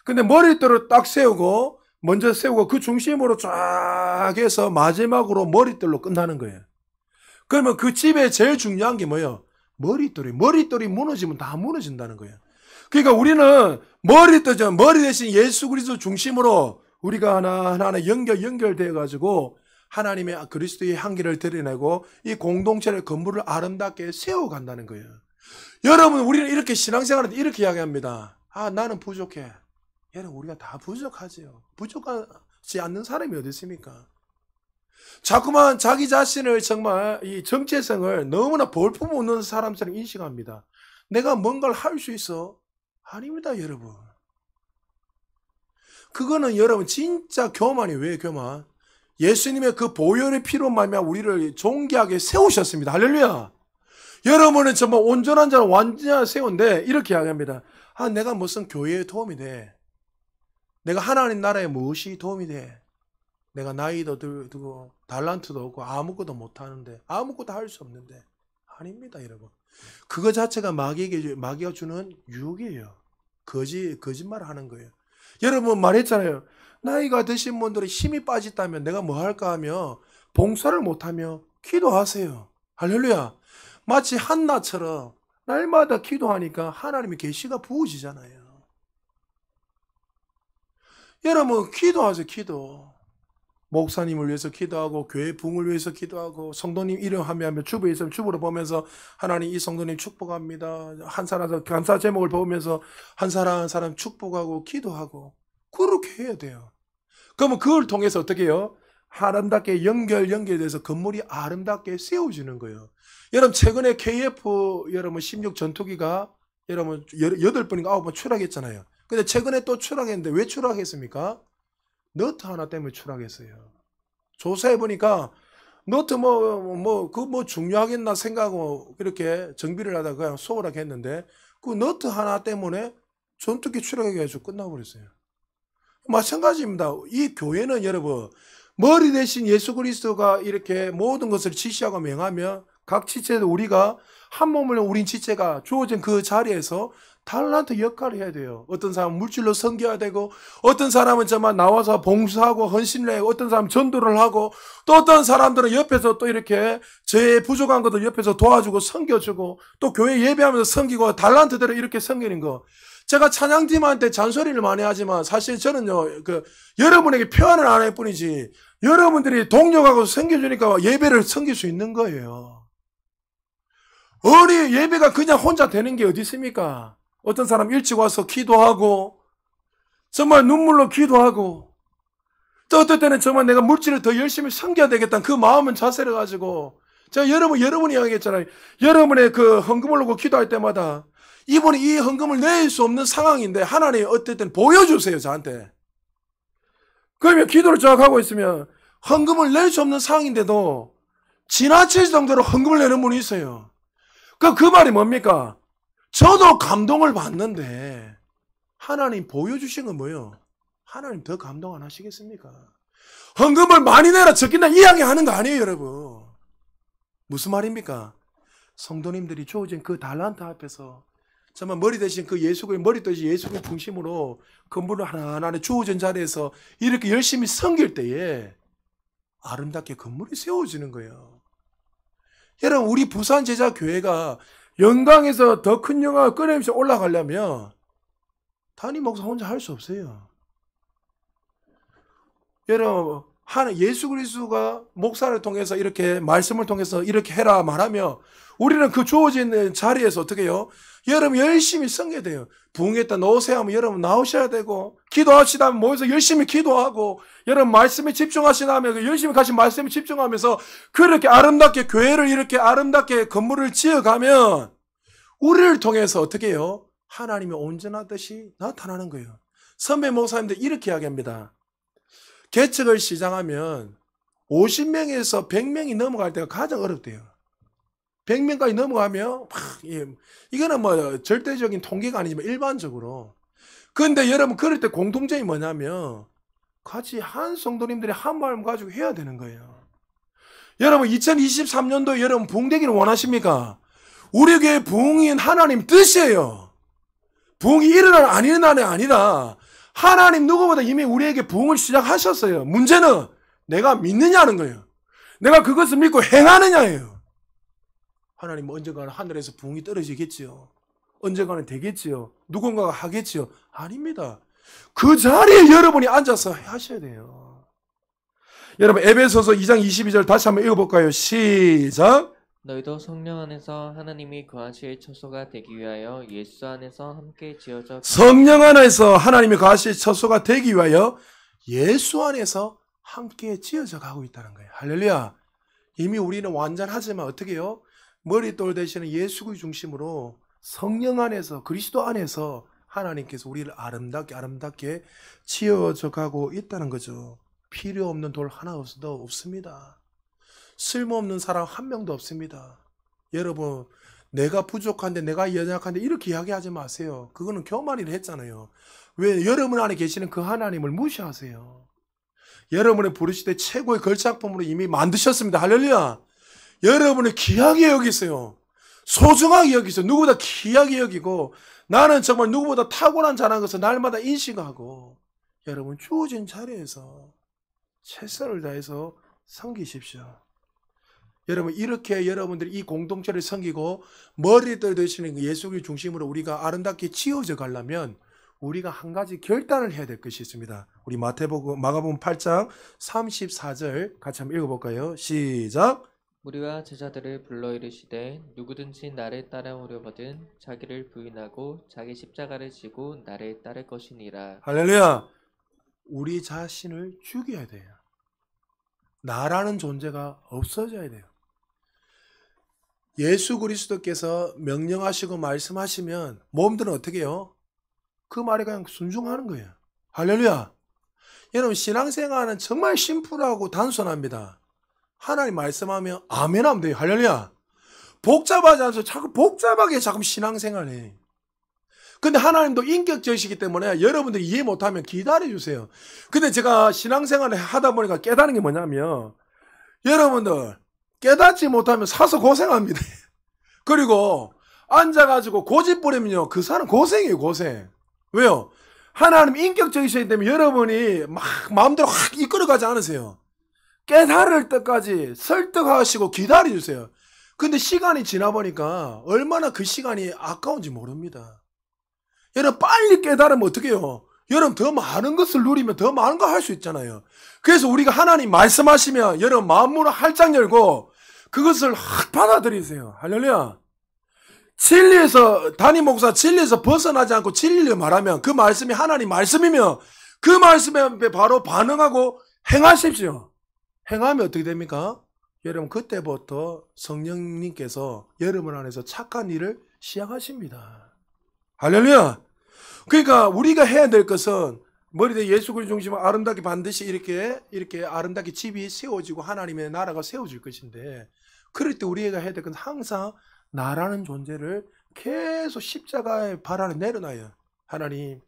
근데 머릿돌을 딱 세우고 먼저 세우고 그 중심으로 쫙 해서 마지막으로 머릿돌로 끝나는 거예요. 그러면 그 집에 제일 중요한 게 뭐예요? 머릿돌이 무너지면 다 무너진다는 거예요. 그러니까 우리는 머리 대신 예수 그리스도 중심으로 우리가 하나하나 연결되어 가지고 하나님의 그리스도의 향기를 드러내고 이 공동체를 건물을 아름답게 세워간다는 거예요. 여러분, 우리는 이렇게 신앙생활을 이렇게 이야기합니다. 아, 나는 부족해. 여러분, 우리가 다 부족하지요. 부족하지 않는 사람이 어디 있습니까? 자꾸만 자기 자신을 정말 이 정체성을 너무나 볼품없는 사람처럼 인식합니다. 내가 뭔가를 할 수 있어? 아닙니다, 여러분. 그거는 여러분 진짜 교만이 왜 교만? 예수님의 그 보혈의 피로 말미암아 우리를 존귀하게 세우셨습니다. 할렐루야. 여러분은 정말 온전한 자는 완전한 세운데 이렇게 이야기합니다. 아, 내가 무슨 교회에 도움이 돼? 내가 하나님 나라에 무엇이 도움이 돼? 내가 나이도 들고 달란트도 없고 아무것도 못하는데 아무것도 할 수 없는데 아닙니다, 여러분. 그거 자체가 마귀가 주는 유혹이에요. 거짓말 하는 거예요. 여러분 말했잖아요. 나이가 드신 분들이 힘이 빠졌다면 내가 뭐 할까 하며 봉사를 못하며 기도하세요. 할렐루야. 마치 한나처럼 날마다 기도하니까 하나님의 계시가 부어지잖아요. 여러분 기도하세요. 기도. 목사님을 위해서 기도하고 교회 부흥을 위해서 기도하고 성도님 이름 하면 주부에 있으면 주부를 보면서 하나님 이 성도님 축복합니다. 한 사람 감사 제목을 보면서 한 사람 한 사람 축복하고 기도하고 그렇게 해야 돼요. 그러면 그걸 통해서 어떻게 해요? 아름답게 연결돼서 건물이 아름답게 세워지는 거예요. 여러분 최근에 KF 여러분 16 전투기가 여러분 8번인가 9번 추락했잖아요. 근데 최근에 또 추락했는데 왜 추락했습니까? 너트 하나 때문에 추락했어요. 조사해 보니까 너트 뭐 중요하겠나 생각하고 그렇게 정비를 하다가 그냥 소홀하게 했는데 그 너트 하나 때문에 전투기 추락해가지고 끝나버렸어요. 마찬가지입니다. 이 교회는 여러분 머리 대신 예수 그리스도가 이렇게 모든 것을 지시하고 명하며 각 지체도 우리가 한 몸을 우린 지체가 주어진 그 자리에서 달란트 역할을 해야 돼요. 어떤 사람은 물질로 섬겨야 되고 어떤 사람은 정말 나와서 봉사하고 헌신을 해요. 어떤 사람은 전도를 하고 또 어떤 사람들은 옆에서 또 이렇게 제 부족한 것들 옆에서 도와주고 섬겨주고 또 교회 예배하면서 섬기고 달란트대로 이렇게 섬기는 거. 제가 찬양팀한테 잔소리를 많이 하지만 사실 저는요 여러분에게 표현을 안 할 뿐이지 여러분들이 동력하고 섬겨주니까 예배를 섬길 수 있는 거예요. 예배가 그냥 혼자 되는 게 어디 있습니까? 어떤 사람 일찍 와서 기도하고 정말 눈물로 기도하고 또 어떨 때는 정말 내가 물질을 더 열심히 섬겨야 되겠다는 그 마음은 자세를 가지고, 제가 여러분이 이야기했잖아요. 여러분의 그 헌금을 놓고 기도할 때마다 이분이 이 헌금을 낼 수 없는 상황인데 하나님이 어떨 때는 보여주세요, 저한테. 그러면 기도를 쫙 하고 있으면 헌금을 낼 수 없는 상황인데도 지나칠 정도로 헌금을 내는 분이 있어요. 그 말이 뭡니까? 저도 감동을 받는데 하나님 보여주신 건 뭐예요? 하나님 더 감동 안 하시겠습니까? 헌금을 많이 내라 적긴다 이야기하는 거 아니에요, 여러분. 무슨 말입니까? 성도님들이 주어진 그 달란트 앞에서 정말 머리 대신 그 머리 대신 예수의 중심으로 건물을 하나하나 주어진 자리에서 이렇게 열심히 섬길 때에 아름답게 건물이 세워지는 거예요. 여러분, 우리 부산 제자 교회가 영광에서 더 큰 영광을 끊임없이 올라가려면 담임 목사 혼자 할 수 없어요. 여러분, 예수 그리스도가 목사를 통해서 이렇게 말씀을 통해서 이렇게 해라 말하며 우리는 그 주어진 자리에서 어떻게 해요? 여러분 열심히 섬겨야 돼요. 부흥했다 나오세요 하면 여러분 나오셔야 되고, 기도합시다 하면 모여서 열심히 기도하고, 여러분 말씀에 집중하시다 하면 열심히 같이 말씀에 집중하면서 그렇게 아름답게 교회를 이렇게 아름답게 건물을 지어가면 우리를 통해서 어떻게 해요? 하나님이 온전하듯이 나타나는 거예요. 선배 목사님들 이렇게 이야기합니다. 개척을 시작하면 50명에서 100명이 넘어갈 때가 가장 어렵대요. 100명까지 넘어가면 이거는 뭐 절대적인 통계가 아니지만 일반적으로. 그런데 여러분 그럴 때 공통점이 뭐냐면 같이 한 성도님들이 한 마음 가지고 해야 되는 거예요. 여러분 2023년도에 여러분 부흥되기를 원하십니까? 우리 교회 부흥인 하나님 뜻이에요. 부흥이 일어나는 안 일어나는 아니라 하나님 누구보다 이미 우리에게 부흥을 시작하셨어요. 문제는 내가 믿느냐는 거예요. 내가 그것을 믿고 행하느냐예요. 하나님 언젠가는 하늘에서 부흥이 떨어지겠지요. 언젠가는 되겠지요. 누군가가 하겠지요. 아닙니다. 그 자리에 여러분이 앉아서 하셔야 돼요. 여러분 에베소서 2장 22절 다시 한번 읽어볼까요? 시작. 너희도 성령 안에서 하나님이 거하실 처소가 되기 위하여 예수 안에서 함께 지어져 성령 안에서 하나님이 거하실 처소가 되기 위하여 예수 안에서 함께 지어져 가고 있다는 거예요. 할렐루야. 이미 우리는 완전하지만 어떻게 해요? 머릿돌 대신에 예수의 중심으로 성령 안에서 그리스도 안에서 하나님께서 우리를 아름답게 지어져 가고 있다는 거죠. 필요 없는 돌 하나도 없습니다. 쓸모없는 사람 한 명도 없습니다. 여러분 내가 부족한데 내가 연약한데 이렇게 이야기하지 마세요. 그거는 교만이라 했잖아요. 왜 여러분 안에 계시는 그 하나님을 무시하세요? 여러분의 부르시되 최고의 걸작품으로 이미 만드셨습니다. 할렐루야. 여러분을 귀하게 여기세요. 소중하게 여기세요. 누구보다 귀하게 여기고 나는 정말 누구보다 탁월한 자라는 것을 날마다 인식하고 여러분 주어진 자리에서 최선을 다해서 섬기십시오. 여러분 이렇게 여러분들이 이 공동체를 섬기고 머리들 되시는 예수를 중심으로 우리가 아름답게 지어져 가려면 우리가 한 가지 결단을 해야 될 것이 있습니다. 우리 마가복음 8장 34절 같이 한번 읽어볼까요? 시작. 무리와 제자들을 불러 이르시되 누구든지 나를 따라오려거든 자기를 부인하고 자기 십자가를 지고 나를 따를 것이니라. 할렐루야. 우리 자신을 죽여야 돼요. 나라는 존재가 없어져야 돼요. 예수 그리스도께서 명령하시고 말씀하시면 몸들은 어떻게 해요? 그 말에 그냥 순종하는 거예요. 할렐루야. 여러분 신앙생활은 정말 심플하고 단순합니다. 하나님 말씀하면 아멘 하면 돼요. 할렐루야. 복잡하지 않아서 자꾸 복잡하게 자꾸 신앙생활해. 근데 하나님도 인격적이시기 때문에 여러분들이 이해 못하면 기다려주세요. 근데 제가 신앙생활을 하다 보니까 깨달은 게 뭐냐면 여러분들 깨닫지 못하면 사서 고생합니다. 그리고 앉아가지고 고집 부리면요 그 사람 고생이에요. 고생. 왜요? 하나님 인격적이시기 때문에 여러분이 막 마음대로 확 이끌어가지 않으세요. 깨달을 때까지 설득하시고 기다려주세요. 근데 시간이 지나보니까 얼마나 그 시간이 아까운지 모릅니다. 여러분 빨리 깨달으면 어떻게 해요? 여러분 더 많은 것을 누리면 더 많은 거 할 수 있잖아요. 그래서 우리가 하나님 말씀하시면 여러분 마음문을 활짝 열고 그것을 확 받아들이세요. 할렐루야. 진리에서 담임 목사 진리에서 벗어나지 않고 진리를 말하면 그 말씀이 하나님 말씀이며 그 말씀에 바로 반응하고 행하십시오. 행하면 어떻게 됩니까? 여러분 그때부터 성령님께서 여러분 안에서 착한 일을 시작하십니다. 할렐루야. 그러니까 우리가 해야 될 것은 머리에 예수 그리스도 중심으로 아름답게 반드시 이렇게 아름답게 집이 세워지고 하나님의 나라가 세워질 것인데, 그럴 때 우리가 해야 될 건 항상 나라는 존재를 계속 십자가의 발 아래 내려놔요. 하나님,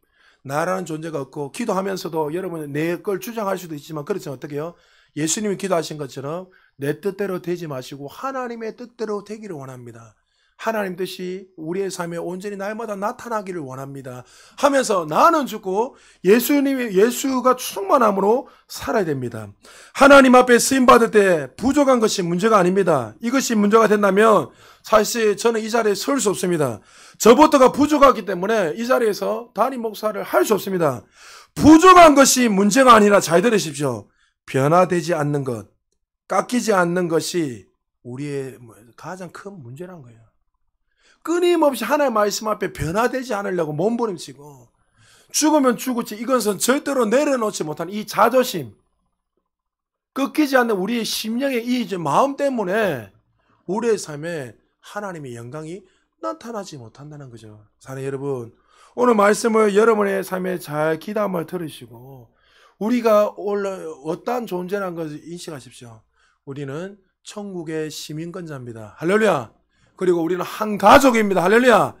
나라는 존재가 없고, 기도하면서도 여러분 내 걸 주장할 수도 있지만 그렇지만 어떻게 해요? 예수님이 기도하신 것처럼 내 뜻대로 되지 마시고 하나님의 뜻대로 되기를 원합니다. 하나님 뜻이 우리의 삶에 온전히 날마다 나타나기를 원합니다 하면서 나는 죽고 예수가 충만함으로 살아야 됩니다. 하나님 앞에 쓰임받을 때 부족한 것이 문제가 아닙니다. 이것이 문제가 된다면 사실 저는 이 자리에 설 수 없습니다. 저부터가 부족하기 때문에 이 자리에서 담임 목사를 할 수 없습니다. 부족한 것이 문제가 아니라, 잘 들으십시오, 변화되지 않는 것, 깎이지 않는 것이 우리의 가장 큰 문제란 거예요. 끊임없이 하나님의 말씀 앞에 변화되지 않으려고 몸부림치고 죽으면 죽었지, 이것은 절대로 내려놓지 못하는 이 자존심, 꺾이지 않는 우리의 심령의 이 마음 때문에 우리의 삶에 하나님의 영광이 나타나지 못한다는 거죠. 사랑하는 여러분, 오늘 말씀을 여러분의 삶에 잘 귀담아 들으시고 우리가 어떠한 존재라는 것을 인식하십시오. 우리는 천국의 시민권자입니다. 할렐루야. 그리고 우리는 한 가족입니다. 할렐루야.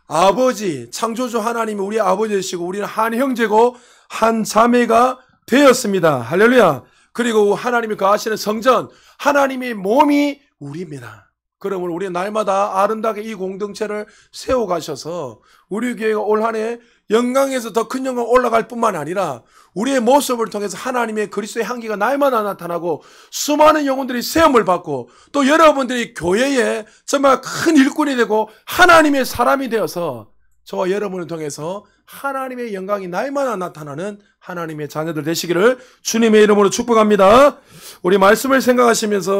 아버지, 창조주 하나님이 우리 아버지이시고 우리는 한 형제고 한 자매가 되었습니다. 할렐루야. 그리고 하나님이 거하시는 성전, 하나님의 몸이 우리입니다. 그러므로 우리는 날마다 아름답게 이 공동체를 세워가셔서 우리 교회가 올 한 해 영광에서 더 큰 영광 올라갈 뿐만 아니라 우리의 모습을 통해서 하나님의 그리스도의 향기가 날마다 나타나고 수많은 영혼들이 세움을 받고 또 여러분들이 교회에 정말 큰 일꾼이 되고 하나님의 사람이 되어서 저와 여러분을 통해서 하나님의 영광이 날마다 나타나는 하나님의 자녀들 되시기를 주님의 이름으로 축복합니다. 우리 말씀을 생각하시면서